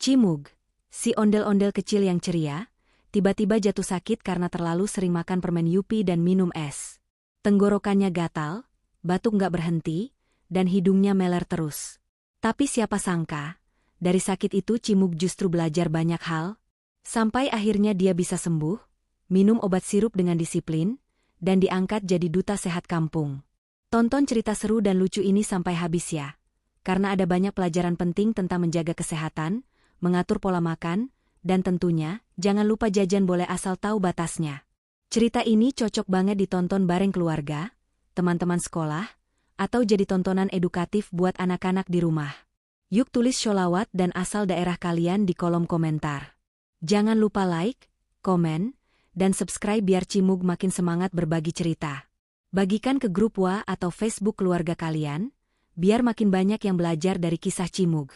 Cimug, si ondel-ondel kecil yang ceria, tiba-tiba jatuh sakit karena terlalu sering makan permen Yupi dan minum es. Tenggorokannya gatal, batuk nggak berhenti, dan hidungnya meler terus. Tapi siapa sangka, dari sakit itu Cimug justru belajar banyak hal, sampai akhirnya dia bisa sembuh, minum obat sirup dengan disiplin, dan diangkat jadi duta sehat kampung. Tonton cerita seru dan lucu ini sampai habis ya, karena ada banyak pelajaran penting tentang menjaga kesehatan, mengatur pola makan, dan tentunya, jangan lupa jajan boleh asal tahu batasnya. Cerita ini cocok banget ditonton bareng keluarga, teman-teman sekolah, atau jadi tontonan edukatif buat anak-anak di rumah. Yuk tulis sholawat dan asal daerah kalian di kolom komentar. Jangan lupa like, komen, dan subscribe biar Cimug makin semangat berbagi cerita. Bagikan ke grup WA atau Facebook keluarga kalian, biar makin banyak yang belajar dari kisah Cimug.